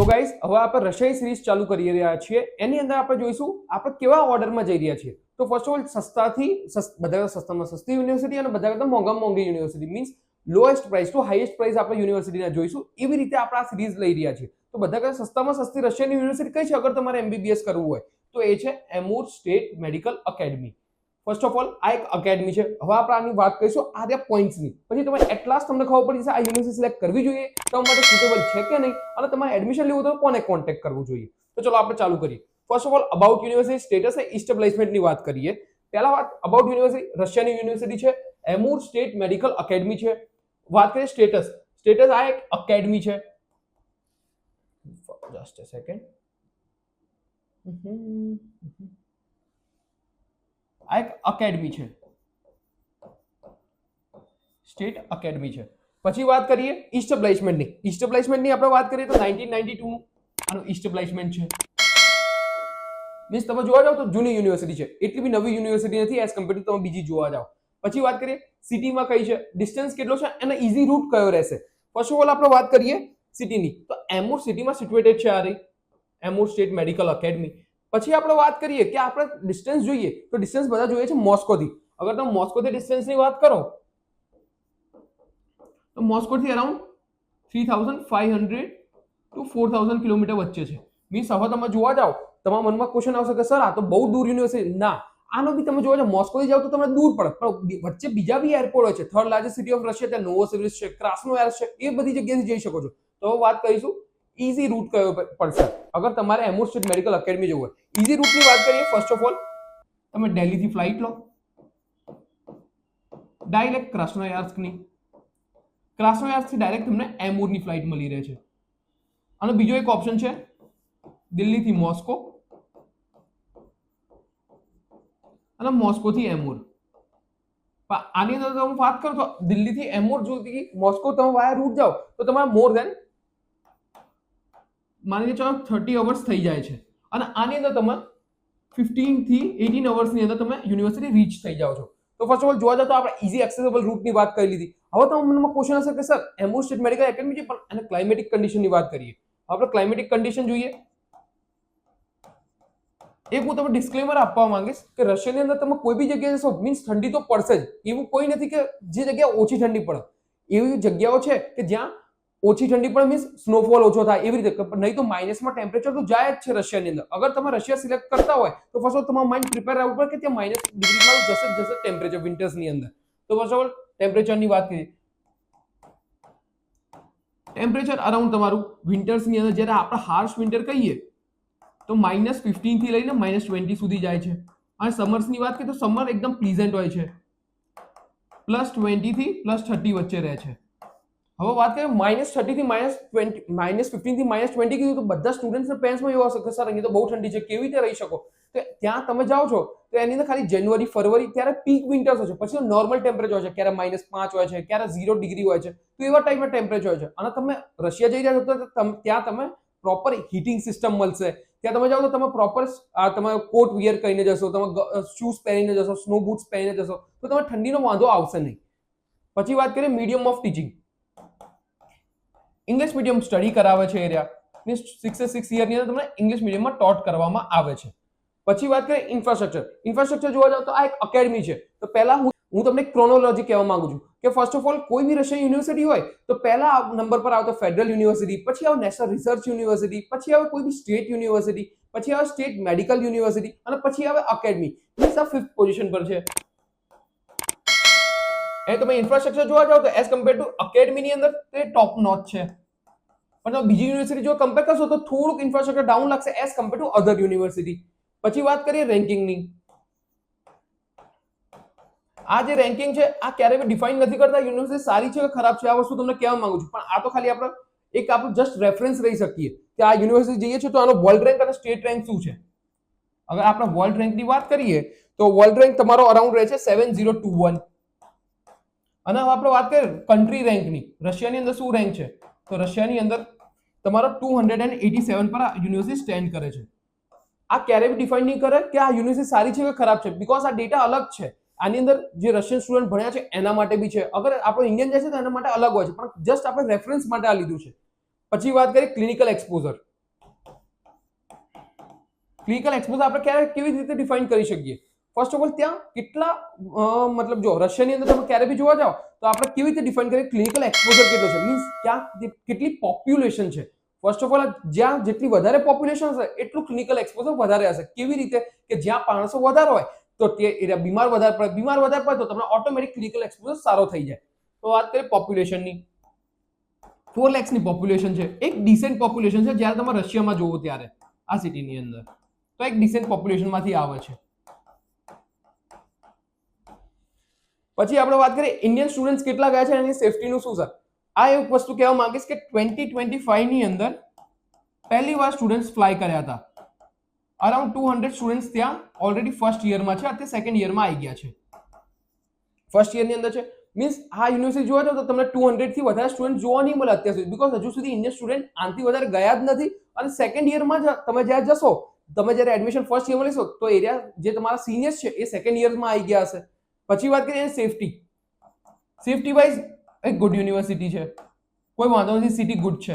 Guys હવે આપણે રશિયાની સિરીઝ ચાલુ કરી રહ્યા છીએ. એની અંદર આપણે જોઈશું આપણે કેવા ઓર્ડરમાં જઈ રહ્યા છીએ. તો ફર્સ્ટ ઓફ ઓલ સસ્તાથી બધા કરતા સસ્તામાં સસ્તી યુનિવર્સિટી અને બધા કરતા મોંઘામાં મોંઘી university means lowest price two highest price આપણે યુનિવર્સિટીના જોઈશું. એવી રીતે આપણે આ સિરીઝ લઈ રહ્યા છીએ. તો બધા કરતા સસ્તામાં સસ્તી રશિયાની યુનિવર્સિટી કઈ છે અગર તમારે એમબીબીએસ કરવું હોય તો એ છે Amur state medical academy. First of all આ એક એકેડમી છે. હવે આપણે આની વાત કરીશું આ રહ્યા પોઈન્ટ્સની. પછી તમે એટલાસ્ટ તમને ખબર પડી જશે આ યુનિવર્સિટી સિલેક્ટ કરવી જોઈએ, તમારા માટે સુટેબલ છે કે નહીં, અને તમારે એડમિશન લેવું તો કોને કોન્ટેક્ટ કરવું જોઈએ. તો ચલો આપણે ચાલુ કરીએ. First of all about university status અને એસ્ટાબ્લિશમેન્ટની વાત કરીએ. પહેલા વાત અબાઉટ યુનિવર્સિટી રશિયાની યુનિવર્સિટી છે, એમુર સ્ટેટ મેડિકલ એકેડમી છે. વાત કરીએ સ્ટેટસ. સ્ટેટસ આ એક એકેડમી છે. Just a second. આ એક એકેડમી છે, સ્ટેટ એકેડમી છે. પછી વાત કરીએ એસ્ટાબ્લિશમેન્ટની. એસ્ટાબ્લિશમેન્ટની આપણે વાત કરીએ તો 1992 આનું એસ્ટાબ્લિશમેન્ટ છે. મીન્સ તમે જોવા જાવ તો જૂની યુનિવર્સિટી છે, એટલી બી નવી યુનિવર્સિટી નથી એઝ કમ્પેર ટુ તમે બીજી જોવા જાવ. પછી વાત કરીએ સિટીમાં કઈ છે, ડિસ્ટન્સ કેટલો છે અને ઈઝી રૂટ કયો રહેશે. ફર્સ્ટ ઓફ ઓલ આપણે વાત કરીએ સિટીની તો એમુર સિટીમાં સિચ્યુએટેડ છે આ રહી એમુર સ્ટેટ મેડિકલ એકેડમી. પછી આપણે વાત કરીએ કે આપણે ડિસ્ટન્સ જોઈએ તો ડિસ્ટન્સ બધા જોઈએ છે મોસ્કોથી. અગર તમે મોસ્કોથી ડિસ્ટન્સની વાત કરો તો મોસ્કોથી અરાઉન્ડ 3500 ટુ 4000 કિલોમીટર વચ્ચે છે. મીન્સ હવે તમે જોવા જાવ તમારા મનમાં ક્વેશ્ચન આવશે કે સર આ તો બહુ દૂર યુનિવર્સિટી. ના, આનો બી તમે જોવા જાવ મોસ્કોથી જાવ તો તમને દૂર પડે, પણ વચ્ચે બીજા બી એરપોર્ટ હોય છે. Third largest city of Russia ત્યાં નોવોસિબિર્સ્ક છે, ક્રાસ્નોયાર્સ્ક છે, એ બધી જગ્યાએથી જઈ શકો છો. તો વાત કરીશું ઈઝી રૂટ કયો પડશે અગર તમારે એમુર સ્ટેટ મેડિકલ એકેડમી જવું હોય. ઈઝી રૂટની વાત કરીએ ફર્સ્ટ ઓફ ઓલ તમે દિલ્હીથી ફ્લાઇટ લો ડાયરેક્ટ ક્રાસ્નોયાર્સ્કની. ક્રાસ્નોયાર્સ્કથી ડાયરેક્ટ તમને એમુરની ફ્લાઇટ મળી રહે છે. અને બીજો એક ઓપ્શન છે દિલ્હીથી મોસ્કો અને મોસ્કોથી એમુર. આની અંદર હું વાત કરું તો દિલ્હીથી એમુર સુધી મોસ્કો તમે વાયા રૂટ જાઓ તો તમારે મોર ધેન માની ચાલો 30 અવર્સ થઈ જાય છે. અને આની અંદર તમે 15 થી 18 અવર્સની અંદર તમે યુનિવર્સિટી રીચ થઈ જાઓ છો. તો ફર્સ્ટ ઓફ ઓલ જોવા જાવ તો આપણે ઈઝી એક્સેસિબલ રૂટની વાત કરી લીધી. હવે તમારા મનમાં ક્વેશ્ચન હશે કે સર એમુર સ્ટેટ મેડિકલ એકેડમી છે પણ એને ક્લાઇમેટિક કન્ડિશનની વાત કરીએ. આપણે ક્લાઇમેટિક કન્ડિશન જોઈએ. એક હું તમને ડિસ્ક્લેમર આપવા માંગીશ કે રશિયાની અંદર તમે કોઈ બી જગ્યાએ જશો મીન્સ ઠંડી તો પડશે જ. એવું કોઈ નથી કે જે જગ્યાએ ઓછી ઠંડી પડે. એવી જગ્યાઓ છે કે જ્યાં ઓછી ઠંડી પડે મીન્સ સ્નોફોલ ઓછો થાય એવી રીતે, નહીં તો માઇનસમાં ટેમ્પરેચર તો જાય જ છે રશિયાની અંદર. અગર તમે રશિયા સિલેક્ટ કરતા હોય તો ફર્સ્ટ ઓફ તમારું માઇન્ડ પ્રિપેર રહેવું પડે કે ત્યાં માઇનસ ડિગ્રીમાં જશે ટેમ્પરેચર વિન્ટર્સની અંદર. તો ફર્સ્ટ ઓફ ઓલ ટેમ્પરેચરની વાત કરીએ. ટેમ્પરેચર અરાઉન્ડ તમારું વિન્ટર્સની અંદર જ્યારે આપણે હાર્શ વિન્ટર કહીએ તો -15 થી લઈને -20 સુધી જાય છે. અને સમર્સની વાત કરીએ તો સમર એકદમ પ્લીઝન્ટ હોય છે, +20 થી +30 વચ્ચે રહે છે. હવે વાત કરીએ -30 થી -20 -15 થી -20 કીધું તો બધા સ્ટુડન્ટ્સના પેરેન્ટ્સમાં એવો હશે કે સર અહીં તો બહુ ઠંડી છે, કેવી રીતે રહી શકો. તો ત્યાં તમે જાઓ છો તો એની અંદર ખાલી જાન્યુઆરી ફરવરી ત્યારે પીક વિન્ટર્સ હોય છે, પછી નોર્મલ ટેમ્પરેચર હોય છે, ક્યારે -5 હોય છે, ક્યારે 0 ડિગ્રી હોય છે. તો એવા ટાઈપના ટેમ્પરેચર હોય છે. અને તમે રશિયા જઈ રહ્યા છો તો ત્યાં તમે પ્રોપર હીટિંગ સિસ્ટમ મળશે. ત્યાં તમે જાઓ તો તમે પ્રોપર તમે કોટ વિયર કરીને જશો, તમે શૂઝ પહેરીને જશો, સ્નો બૂટ્સ પહેરીને જશો તો તમે ઠંડીનો વાંધો આવશે નહીં. પછી વાત કરીએ medium of teaching. English medium study કરાવે છે એરિયા મીન્સ 6 યરની અંદર તમને ઇંગ્લિશ મીડિયમમાં ટોટ કરવામાં આવે છે. પછી વાત કરીએ ઇન્ફ્રાસ્ટ્રક્ચર. ઇન્ફ્રાસ્ટ્રક્ચર જોવા જાવ તો આ એક એકેડમી છે. તો પહેલા હું તમને ક્રોનોલોજી કહેવા માંગુ છું કે ફર્સ્ટ ઓફ ઓલ કોઈ બી રશિયન યુનિવર્સિટી હોય તો પહેલા નંબર પર આવતો ફેડરલ યુનિવર્સિટી, પછી આવે નેશનલ રિસર્ચ યુનિવર્સિટી, પછી આવે કોઈ બી સ્ટેટ યુનિવર્સિટી, પછી આવે સ્ટેટ મેડિકલ યુનિવર્સિટી અને પછી આવે એકેડમી. મીન્સ આ 5th પોઝિશન પર છે. એ તમે ઇન્ફ્રાસ્ટ્રક્ચર જોવા જાવ તો એઝ કમ્પેર ટુ એકેડમીની અંદર તે ટોપ નોચ છે. પણ તમે બીજી યુનિવર્સિટી જો કમ્પેર કરશો તો થોડુંક ઇન્ફ્રાસ્ટ્રક્ચર ડાઉન લાગશે as compare to other university. પછી વાત કરીએ રેન્કિંગની. આ જે રેન્કિંગ છે આ ક્યારેય ડિફાઇન નથી કરતા યુનિવર્સિટી સારી છે કે ખરાબ છે. આ વસ્તુ તમને કહેવા માંગુ છું. પણ આ તો ખાલી આપણે એક આપણું જસ્ટ રેફરન્સ રહી શકીએ કે આ યુનિવર્સિટી જઈએ છીએ તો આનો વર્લ્ડ રેન્ક અને સ્ટેટ રેન્ક શું છે. અગર આપણે વર્લ્ડ રેન્કની વાત કરીએ તો વર્લ્ડ રેન્ક તમારો અરાઉન્ડ રહે છે 7021. અને હવે આપણે વાત કરીએ કન્ટ્રી રેન્કની. રશિયાની અંદર શું રેન્ક છે તો રશિયાની અંદર તમારો 287 પર આ યુનિવર્સિટી સ્ટેન્ડ કરે છે. આ ક્યારેય બી ડિફાઇન નહીં કરે કે આ યુનિવર્સિટી સારી છે કે ખરાબ છે, બીકોઝ આ ડેટા અલગ છે. આની અંદર જે રશિયન સ્ટુડન્ટ ભણ્યા છે એના માટે બી છે, અગર આપણો ઇન્ડિયન જાય છે તો એના માટે અલગ હોય છે, પણ જસ્ટ આપણે રેફરન્સ માટે આ લીધું છે. પછી વાત કરીએ ક્લિનિકલ એક્સપોઝર. ક્લિનિકલ એક્સપોઝર આપણે કેવી રીતે ડિફાઇન કરી શકીએ? ફર્સ્ટ ઓફ ઓલ ત્યાં કેટલા મતલબ જો રશિયાની અંદર તમે ક્યારે બી જોવા જાઓ તો આપણે કેવી રીતે ડિફાઇન કરીએ ક્લિનિકલ એક્સપોઝર કેટલો છે, મીન્સ ત્યાં કેટલી પોપ્યુલેશન છે. ફર્સ્ટ ઓફ ઓલ જ્યાં જેટલી વધારે પોપ્યુલેશન હશે એટલું ક્લિનિકલ એક્સપોઝર વધારે હશે. કેવી રીતે કે જ્યાં માણસો વધારે હોય તો તે એરિયા બીમાર વધારે પડે તો તમને ઓટોમેટિક ક્લિનિકલ એક્સપોઝર સારો થઈ જાય. તો વાત કરીએ પોપ્યુલેશનની, 4 લાખની પોપ્યુલેશન છે, એક ડિસેન્ટ પોપ્યુલેશન છે જ્યારે તમે રશિયામાં જોવો ત્યારે આ સિટીની અંદર તો એક ડિસેન્ટ પોપ્યુલેશનમાંથી આવે છે. પછી આપણે વાત કરીએ ઇન્ડિયન સ્ટુડન્ટ્સ કેટલા ગયા છે એની સેફટીનું શું છે. આ એક વસ્તુ કહેવા માંગીશ કે 2025 ની અંદર પહેલી વાર સ્ટુડન્ટ્સ ફ્લાય કર્યા હતા. અરાઉન્ડ 200 સ્ટુડન્ટ્સ ત્યાં ઓલરેડી ફર્સ્ટ યરમાં છે, અત્યારે સેકન્ડ યરમાં આવી ગયા છે. ફર્સ્ટ યરની અંદર છે મીન્સ આ યુનિવર્સિટી જોવા જાવ તો તમને 200 થી વધારે સ્ટુડન્ટ જોવા નહીં મળે અત્યાર સુધી, બીકોઝ હજુ સુધી ઇન્ડિયન સ્ટુડન્ટ આનાથી વધારે ગયા જ નથી. અને સેકન્ડ યરમાં જ તમે જ્યારે જશો, તમે જ્યારે એડમિશન ફર્સ્ટ યરમાં લેશો તો એરિયા જે તમારા સિનિયર્સ છે એ સેકન્ડ યરમાં આવી ગયા હશે. પછી વાત કરીએ સેફટી વાઇઝ એક ગુડ યુનિવર્સિટી છે, કોઈ વાંધો નથી, સિટી ગુડ છે,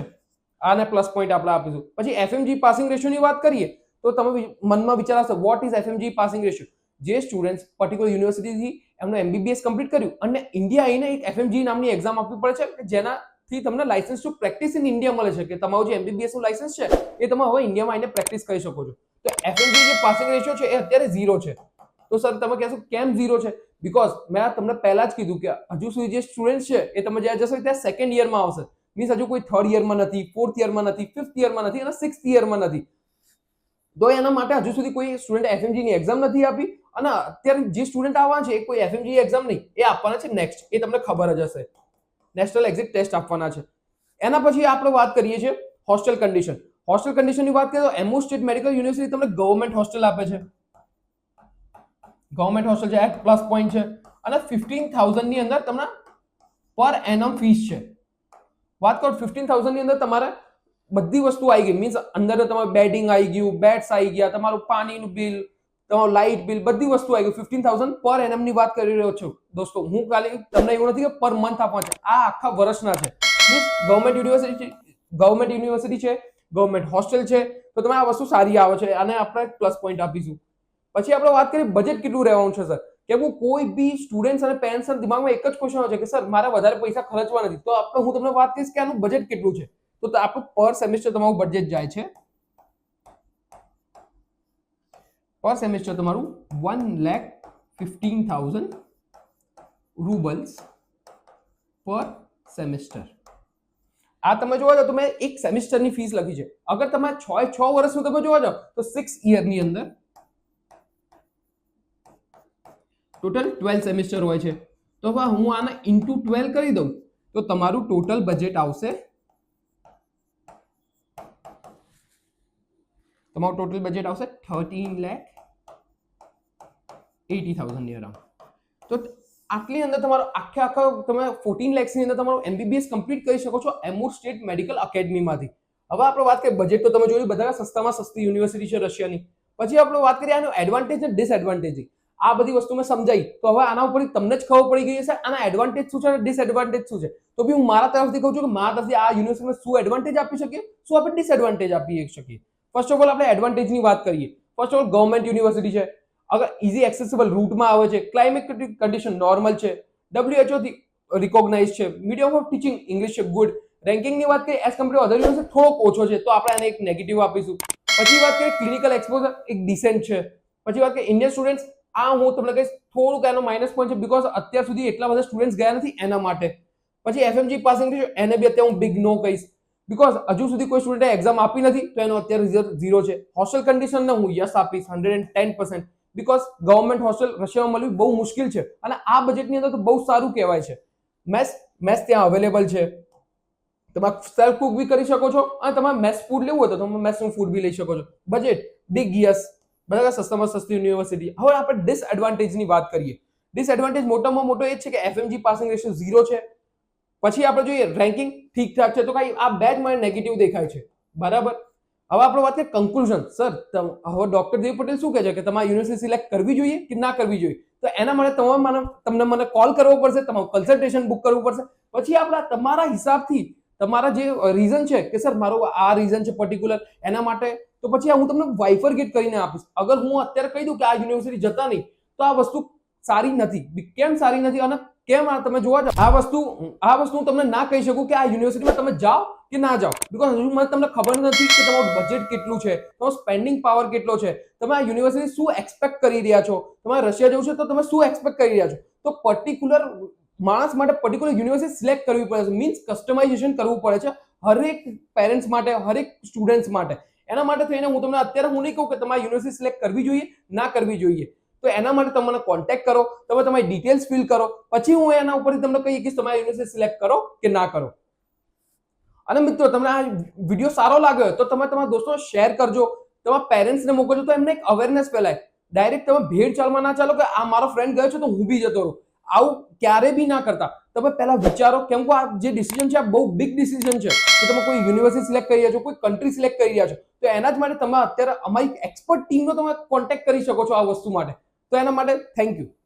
આને પ્લસ પોઈન્ટ આપણે આપીશું. પછી એફએમજી પાસિંગ રેશિયોની વાત કરીએ તો તમે મનમાં વિચારશો what is FMG passing ratio. જે સ્ટુડન્ટ્સ પર્ટિક્યુલર યુનિવર્સિટીથી એમનું એમબીબીએસ કમ્પ્લીટ કર્યું અને ઇન્ડિયા આવીને એક એફએમજી નામની એક્ઝામ આપવી પડે છે જેનાથી તમને licence to practise in India મળે છે, કે તમારું જે એમબીબીએસ નું લાયસન્સ છે એ તમે હવે ઇન્ડિયામાં આવીને પ્રેક્ટિસ કરી શકો છો. તો એફએમજી જે પાસિંગ રેશિયો છે એ અત્યારે 0 છે. તો સર તમે કહેશો કેમ 0 છે? બીકોઝ મેં તમને પહેલા જ કીધું કે હજુ સુધી જે સ્ટુડન્ટ છે એ તમે જ્યારે જશો ત્યાં સેકન્ડ યરમાં આવશે, મીન્સ હજુ કોઈ થર્ડ યરમાં નથી, ફોર્થ યરમાં નથી, ફિફ્થ યરમાં નથી અને સિક્સ્થ યરમાં નથી. તો એના માટે હજુ સુધી કોઈ સ્ટુડન્ટ એફએમજી ની એક્ઝામ નથી આપી અને અત્યારે જે સ્ટુડન્ટ આવવાના છે એ કોઈ એફએમજી એક્ઝામ નહીં, એ આપવાના છે નેક્સ્ટ, એ તમને ખબર જ હશે, નેશનલ એક્ઝિટ ટેસ્ટ આપવાના છે. એના પછી આપણે વાત કરીએ છીએ હોસ્ટેલ કન્ડિશન. હોસ્ટેલ કન્ડિશનની વાત કરીએ તો એમઓ સ્ટેટ મેડિકલ યુનિવર્સિટી તમને ગવર્મેન્ટ હોસ્ટેલ આપે છે, ગવર્મેન્ટ હોસ્ટેલ છે, એક પ્લસ પોઈન્ટ છે. અને 15,000 ની અંદર તમને પર એનમ ફીસ છે. વાત કરો 15,000 ની અંદર તમારે બધી વસ્તુ આવી ગઈ, મીન્સ અંદર તમારું બેડિંગ આવી ગયું, બેડ્સ આવી ગયા, તમારું પાણીનું બિલ, તમારું લાઇટ બિલ, બધી વસ્તુ આવી ગઈ. 15,000 પર એનમ ની વાત કરી રહ્યો છું દોસ્તો. હું ખાલી તમને એવું નથી કે પર મંથ આપવાના છે, આ આખા વર્ષના છે. મીન્સ ગવર્મેન્ટ યુનિવર્સિટી છે, ગવર્મેન્ટ હોસ્ટેલ છે, તો તમે આ વસ્તુ સારી આવે છે, આને આપણે પ્લસ પોઈન્ટ આપીશું. પછી આપણે વાત કરીએ બજેટ કેટલું રહેવાનું છે સર, કે હું કોઈ બી સ્ટુડન્ટ્સ અને પેરેન્ટ્સના દિમાગમાં એક જ ક્વેશ્ચન આવે છે કે સર મારે વધારે પૈસા ખર્ચવા નથી, તો હું તમને વાત કરીશ કે આનું બજેટ કેટલું છે. તો આપણું પર સેમેસ્ટર તમારું બજેટ જાય છે, પર સેમેસ્ટર તમારું 1,15,000 રૂબલ્સ પર સેમેસ્ટર. આ તમે જોવા જાવ તો મેં એક સેમેસ્ટરની ફીસ લખી છે. અગર તમે 6 વર્ષનું તમે જોવા જાવ તો 6 યરની અંદર ટોટલ 12 સેમેસ્ટર હોય છે. તો હું આના ઇન્ટુ 12 કરી દઉં તો તમારું ટોટલ બજેટ આવશે, તમારું ટોટલ બજેટ આવશે 13,80,000 ની અરાઉન્ડ. તો આટલી અંદર તમારો આખા તમે 14 lakhs ની અંદર તમારું એમબીબીએસ કમ્પ્લીટ કરી શકો છો એમોર સ્ટેટ મેડિકલ એકેડમીમાંથી. હવે આપણે વાત કરીએ બજેટ, તો તમે જોયું બધા સસ્તામાં સસ્તી યુનિવર્સિટી છે રશિયાની. પછી આપણે વાત કરીએ આનો એડવાન્ટેજ અને ડિસએડવાન્ટેજ. આ બધી વસ્તુ મેં સમજાઈ, તો હવે આના ઉપર તમને જ ખબર પડી ગઈ હશે આના એડવાન્ટેજ શું છે અને ડિસએડવાન્ટેજ શું છે. તો બી હું મારા તરફથી કહું છું કે મારા તરફથી આ યુનિવર્સિટીમાં શું એડવાન્ટેજ આપી શકીએ, શું આપણે ડિસએડવાન્ટેજ આપી શકીએ. ફર્સ્ટ ઓફ ઓલ આપણે એડવાન્ટેજની વાત કરીએ. First of all government university છે, અગર ઇઝી એક્સેસિબલ રૂટમાં આવે છે, ક્લાઇમેટિક કન્ડિશન નોર્મલ છે, WHO થી રિકોગ્નાઇઝ છે, મીડિયમ ઓફ ટીચિંગ ઇંગ્લિશ છે, ગુડ. રેન્કિંગની વાત કરીએ એઝ કમ્પેર અધર યુનિવર્સિટી થોડોક ઓછો છે, તો આપણે આને એક નેગેટિવ આપીશું. પછી વાત કરીએ ક્લિનિકલ એક્સપોઝર એક ડિસેન્ટ છે. પછી વાત કરીએ ઇન્ડિયન સ્ટુડન્ટ્સ, આ હું તમને કહીશ થોડુંક એનો માઇનસ પોઈન્ટ છે, બીકોઝ અત્યાર સુધી એટલા બધા સ્ટુડન્ટ્સ ગયા નથી એના માટે. પછી એફએમજી પાસિંગ એને બી અત્યારે હું બિગ નો કહીશ, બીકોઝ હજુ સુધી કોઈ સ્ટુડન્ટે એક્ઝામ આપી નથી તો એનો અત્યારે રિઝલ્ટ 0 છે. હોસ્ટેલ કન્ડિશનને હું યસ આપીશ 110%, બીકોઝ ગવર્મેન્ટ હોસ્ટેલ રશિયામાં મળવી બહુ મુશ્કેલ છે અને આ બજેટની અંદર તો બહુ સારું કહેવાય છે. મેસ ત્યાં અવેલેબલ છે, તમે સેલ્ફ કુક બી કરી શકો છો અને તમારે મેસ ફૂડ લેવું હોય તો તમે મેસનું ફૂડ બી લઈ શકો છો. બજેટ બિગ યસ, બરાબર, સસ્તામાં સસ્તી યુનિવર્સિટી. હવે આપણે ડિસએડવાન્ટેજની વાત કરીએ. ડિસએડવાન્ટેજ મોટામાં મોટો એ જ છે કે એફએમજી પાસિંગ રેશિયો 0 છે. પછી આપણે જોઈએ રેન્કિંગ ઠીકઠાક છે, તો કઈ આ બે જ મને નેગેટિવ દેખાય છે, બરાબર. હવે આપણે વાત કરીએ કન્ક્લુઝન. સર હવે ડોક્ટર દેવ પટેલ શું કહે છે કે તમારે યુનિવર્સિટી સિલેક્ટ કરવી જોઈએ કે ના કરવી જોઈએ, તો એના માટે તમને મને કોલ કરવો પડશે, તમારું કન્સલ્ટેશન બુક કરવું પડશે. પછી આપણે તમારા હિસાબથી તમારા જે રીઝન છે કે સર મારો આ રીઝન છે પર્ટિક્યુલર, એના માટે તો પછી હું તમને વાઇફરગેટ કરીને આપીશ. અગર હું અત્યારે કહી દઉં કે આ યુનિવર્સિટી જતા નહીં, તો આ વસ્તુ સારી નથી. કેમ સારી નથી અને કેમ તમે જોવા જાઓ આ વસ્તુ હું તમને ના કહી શકું કે આ યુનિવર્સિટીમાં તમે જાઓ કે ના જાઓ, બીકોઝ હજુ મને તમને ખબર નથી કે તમારું બજેટ કેટલું છે, તમારો સ્પેન્ડિંગ પાવર કેટલો છે, તમે આ યુનિવર્સિટી શું એક્સપેક્ટ કરી રહ્યા છો. તમારે રશિયા જવું છે તો તમે શું એક્સપેક્ટ કરી રહ્યા છો. તો પર્ટિક્યુલર માણસ માટે પર્ટિક્યુલર યુનિવર્સિટી સિલેક્ટ કરવી પડે છે, મીન્સ કસ્ટમાઇઝેશન કરવું પડે છે હરેક પેરેન્ટ્સ માટે, હરેક સ્ટુડન્ટ્સ માટે. એના માટે થઈને હું તમને અત્યારે હું નહીં કહું કે તમારે યુનિવર્સિટી સિલેક્ટ કરવી જોઈએ ના કરવી જોઈએ. તો એના માટે તમે મને કોન્ટેક્ટ કરો, તમે તમારી ડિટેલ્સ ફિલ કરો, પછી હું એના ઉપરથી તમને કહીએ કે તમારી યુનિવર્સિટી સિલેક્ટ કરો કે ના કરો. અને મિત્રો તમને આ વિડીયો સારો લાગ્યો તો તમે તમારા દોસ્તો શેર કરજો, તમારા પેરેન્ટ્સને મોકલજો, તો એમને એક અવેરનેસ ફેલાય. ડાયરેક્ટ તમે ભેડ ચાલમાં ના ચાલો કે આ મારો ફ્રેન્ડ ગયો છે તો હું બી જતો રહું. આવું ક્યારે બી ના કરતા. તમે પહેલા વિચારો, કેમ કે આ જે ડિસિઝન છે આ બહુ બિગ ડિસિઝન છે કે તમે કોઈ યુનિવર્સિટી સિલેક્ટ કરી રહ્યા છો, કોઈ કન્ટ્રી સિલેક્ટ કરી રહ્યા છો. તો એના જ માટે તમે અત્યારે અમારી એક્સપર્ટ ટીમનો તમે કોન્ટેક્ટ કરી શકો છો આ વસ્તુ માટે. તો એના માટે થેન્ક યુ.